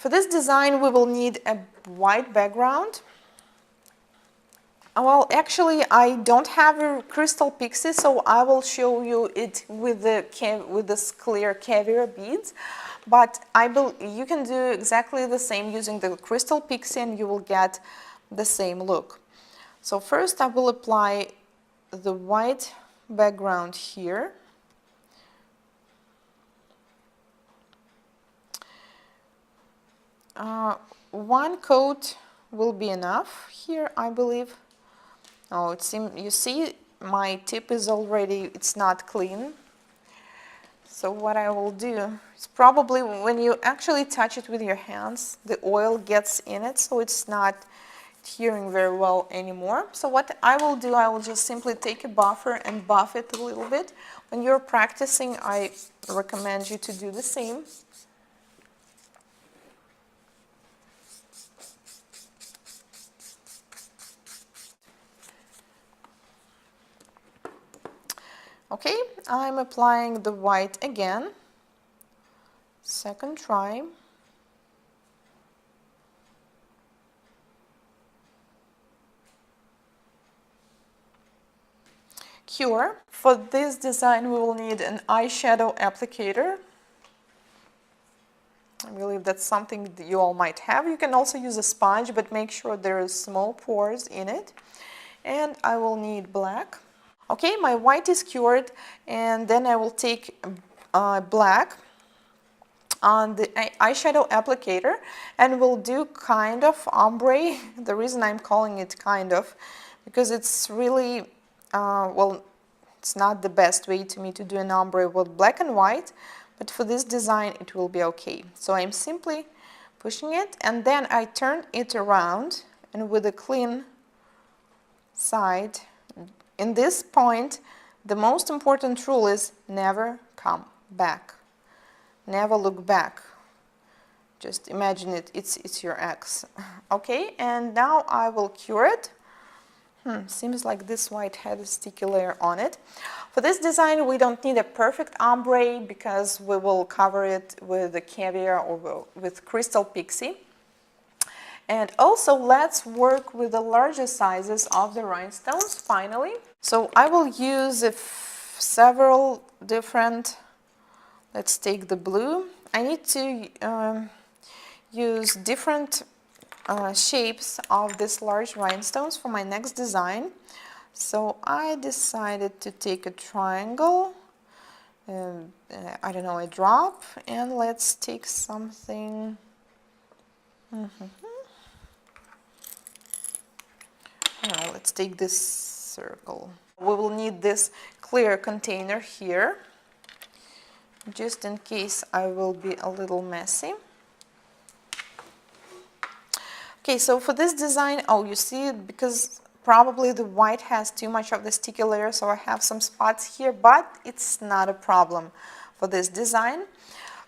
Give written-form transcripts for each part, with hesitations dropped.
For this design we will need a white background. Well, actually I don't have a crystal pixie, so I will show you it with this clear caviar beads. But you can do exactly the same using the crystal pixie and you will get the same look. So first I will apply the white background here. One coat will be enough here, I believe. Oh, it seems, you see, my tip is already, it's not clean. So what I will do is probably when you actually touch it with your hands, the oil gets in it, so it's not adhering very well anymore. So what I will do, I will just simply take a buffer and buff it a little bit. When you're practicing, I recommend you to do the same. Okay, I'm applying the white again, second try. Cure. For this design we will need an eyeshadow applicator. I believe that's something that you all might have. You can also use a sponge, but make sure there is small pores in it. And I will need black. Okay, my white is cured, and then I will take black on the eyeshadow applicator and we'll do kind of ombre. The reason I'm calling it kind of, because it's really, well, it's not the best way to me to do an ombre with black and white, but for this design it will be okay. So I'm simply pushing it and then I turn it around, and with a clean side, in this point, the most important rule is never come back. Never look back. Just imagine it's your ex. Okay, and now I will cure it. Seems like this white had a sticky layer on it. For this design, we don't need a perfect ombre because we will cover it with the caviar or with crystal pixie. And also, let's work with the larger sizes of the rhinestones finally. So I will use several different, let's take the blue. I need to use different shapes of these large rhinestones for my next design. So I decided to take a triangle, I don't know, a drop, and let's take something. Let's take this circle. We will need this clear container here, just in case I will be a little messy. Okay, so for this design, oh, you see, because probably the white has too much of the sticky layer, so I have some spots here, but it's not a problem for this design.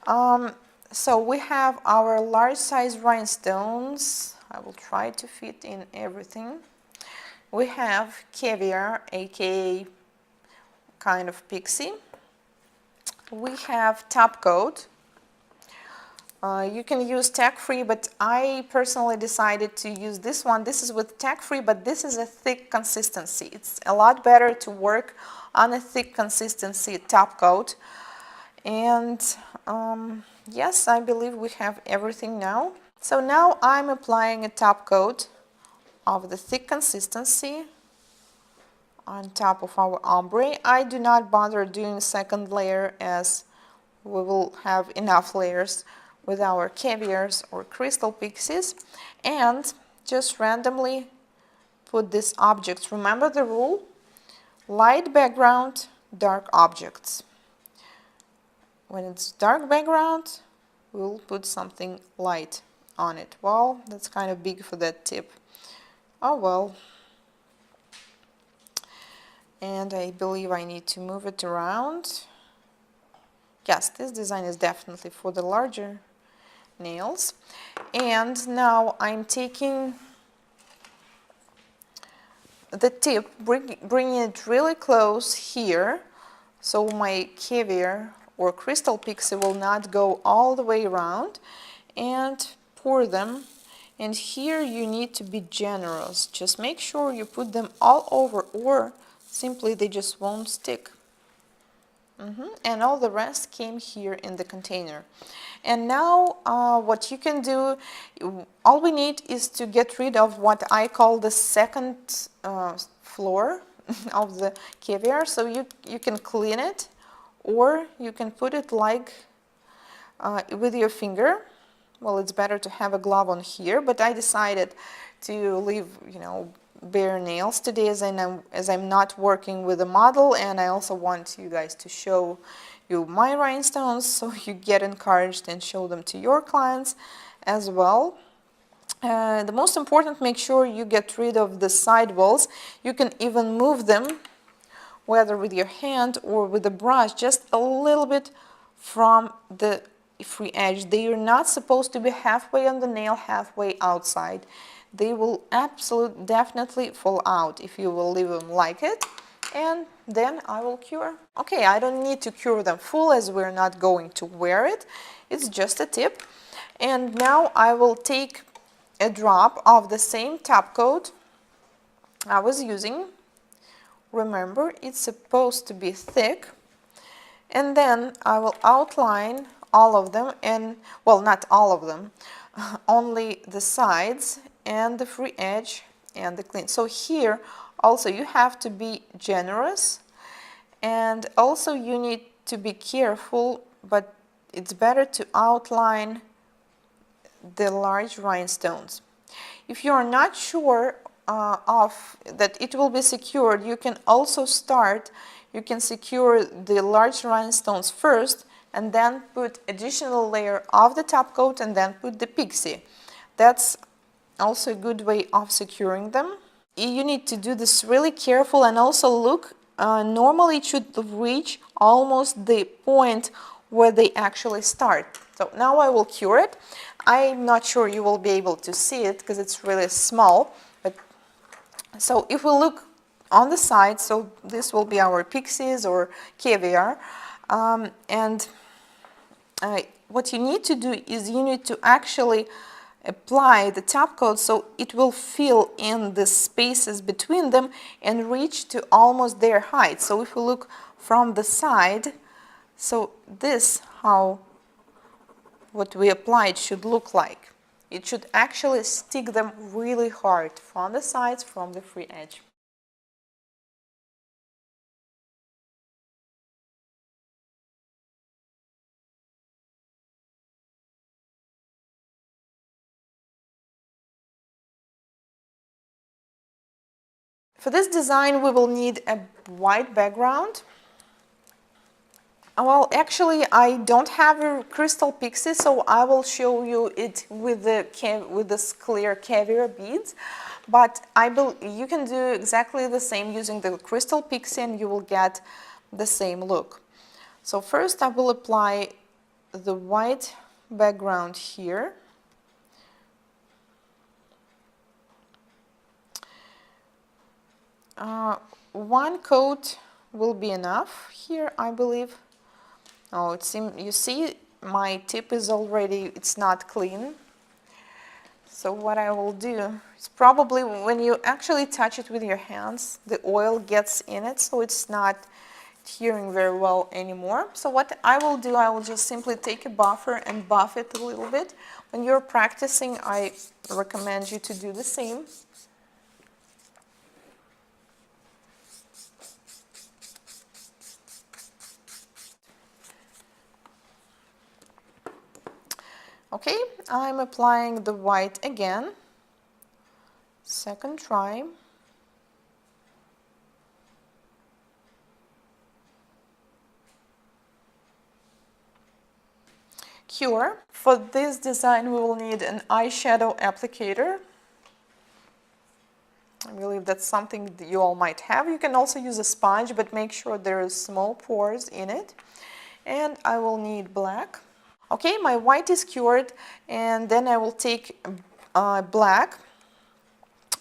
So we have our large size rhinestones. I will try to fit in everything. We have caviar, aka kind of pixie. We have top coat. You can use tack-free, but I personally decided to use this one. This is with tack-free, but this is a thick consistency. It's a lot better to work on a thick consistency top coat. And yes, I believe we have everything now. So now I'm applying a top coat of the thick consistency on top of our ombre. I do not bother doing a second layer as we will have enough layers with our caviars or crystal pixies, and just randomly put these objects. Remember the rule: light background, dark objects. When it's dark background, we'll put something light on it. Well, that's kind of big for that tip. Oh well. And I believe I need to move it around. Yes, this design is definitely for the larger nails. And now I'm taking the tip, bringing it really close here, so my caviar or crystal pixie will not go all the way around, and pour them. And here you need to be generous. Just make sure you put them all over, or simply they just won't stick. And all the rest came here in the container. And now what you can do, all we need is to get rid of what I call the second floor of the caviar. So you can clean it, or you can put it like with your finger. Well, it's better to have a glove on here, but I decided to leave, bare nails today as I'm not working with a model, and I also want you guys to show you my rhinestones, so you get encouraged and show them to your clients as well. The most important, make sure you get rid of the side walls. You can even move them, whether with your hand or with a brush, just a little bit from the free edge. They are not supposed to be halfway on the nail, halfway outside. They will absolutely definitely fall out if you will leave them like it, and then I will cure. Okay, I don't need to cure them full as we're not going to wear it. It's just a tip. And now I will take a drop of the same top coat I was using. Remember, it's supposed to be thick. And then I will outline all of them, and, well, not all of them, only the sides and the free edge and the clean. So here also you have to be generous, and also you need to be careful, but it's better to outline the large rhinestones. If you are not sure of that it will be secured, you can also you can secure the large rhinestones first, and then put additional layer of the top coat, and then put the pixie. That's also a good way of securing them. You need to do this really careful, and also look, normally it should reach almost the point where they actually start. So now I will cure it. I'm not sure you will be able to see it because it's really small, but so if we look on the side, so this will be our pixies or caviar, and what you need to do is you need to actually apply the top coat so it will fill in the spaces between them and reach to almost their height. So if we look from the side, so this how what we applied should look like. It should actually stick them really hard from the sides, from the free edge. For this design, we will need a white background. Well, actually, I don't have a crystal pixie, so I will show you it with this clear caviar beads. But you can do exactly the same using the crystal pixie, and you will get the same look. So first, I will apply the white background here. One coat will be enough here, I believe. Oh, you see my tip is already, it's not clean. So what I will do is probably when you actually touch it with your hands, the oil gets in it, so it's not adhering very well anymore. So what I will do, I will just simply take a buffer and buff it a little bit. When you're practicing, I recommend you to do the same. Okay, I'm applying the white again, second try. Cure. For this design we will need an eyeshadow applicator. I believe that's something that you all might have. You can also use a sponge, but make sure there is small pores in it. And I will need black. Okay, my white is cured, and then I will take black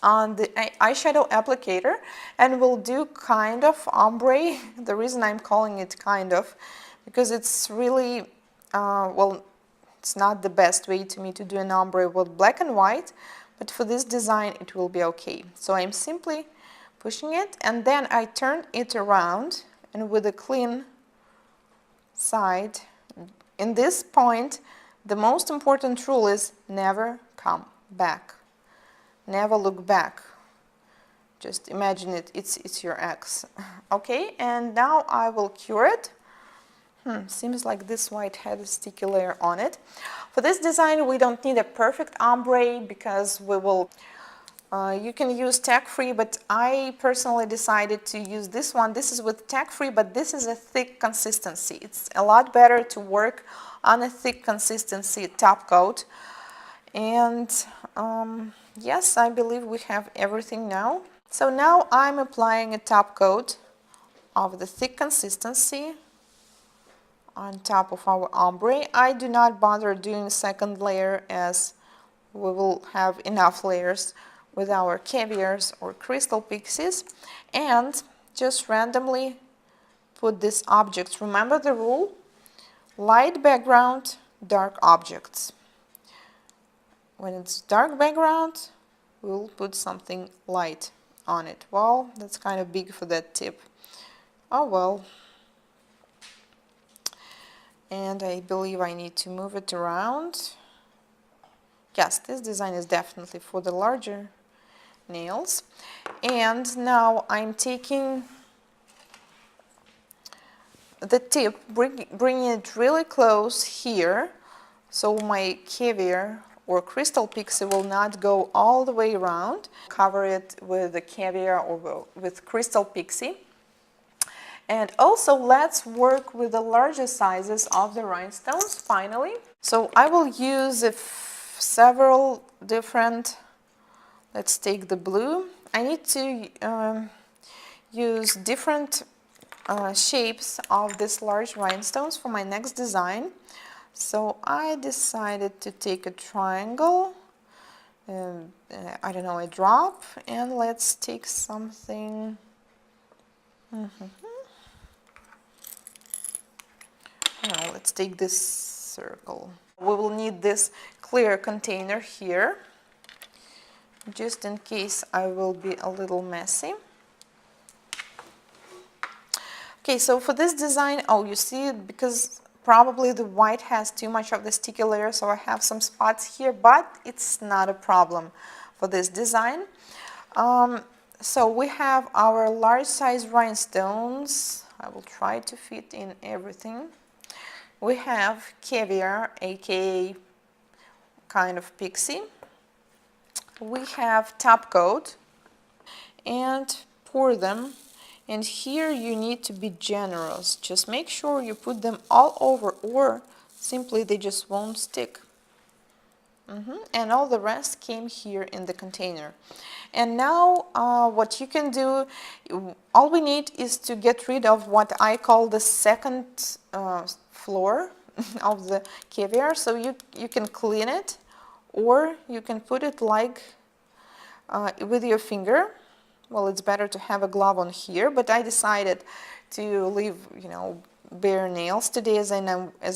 on the eyeshadow applicator, and we'll do kind of ombre. The reason I'm calling it kind of, because it's really, well, It's not the best way to me to do an ombre with black and white, but for this design it will be okay. So I'm simply pushing it, and then I turn it around, and with a clean side, in this point, the most important rule is never come back. Never look back. Just imagine it's your ex. Okay, and now I will cure it. Seems like this white had a sticky layer on it. For this design, we don't need a perfect ombre because we will, you can use tag-free, but I personally decided to use this one. This is with tag-free, but this is a thick consistency. It's a lot better to work on a thick consistency top coat. And yes, I believe we have everything now. So now I'm applying a top coat of the thick consistency on top of our ombre. I do not bother doing a second layer as we will have enough layers with our caviars or crystal pixies, and just randomly put these objects. Remember the rule: light background, dark objects. When it's dark background, we'll put something light on it. Well, that's kind of big for that tip. Oh well. And I believe I need to move it around. Yes, this design is definitely for the larger nails. And now I'm taking the tip, bringing it really close here, so my caviar or crystal pixie will not go all the way around. Cover it with the caviar or with crystal pixie. And also let's work with the larger sizes of the rhinestones finally. So I will use several different, let's take the blue. I need to use different shapes of these large rhinestones for my next design. So I decided to take a triangle, I don't know, a drop, and let's take something. Let's take this circle. We will need this clear container here, just in case I will be a little messy. Okay, so for this design, oh, you see it, because probably the white has too much of the sticky layer, so I have some spots here, but it's not a problem for this design. So we have our large size rhinestones. I will try to fit in everything. We have caviar, aka kind of pixie. We have top coat, and pour them. And here you need to be generous. Just make sure you put them all over, or simply they just won't stick. And all the rest came here in the container. And now what you can do, all we need is to get rid of what I call the second floor of the caviar. So you can clean it, or you can put it like with your finger. Well, it's better to have a glove on here, but I decided to leave, bare nails today as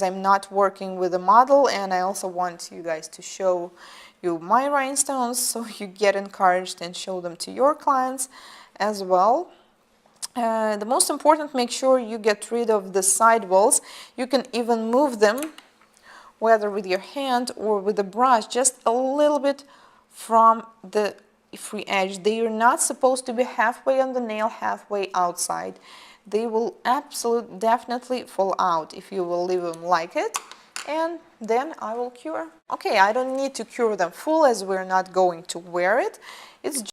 I'm not working with a model, and I also want you guys to show you my rhinestones, so you get encouraged and show them to your clients as well. The most important, make sure you get rid of the side walls. You can even move them, whether with your hand or with a brush, just a little bit from the free edge. They are not supposed to be halfway on the nail, halfway outside. They will absolutely definitely fall out if you will leave them like it. And then I will cure. Okay, I don't need to cure them full as we're not going to wear it. It's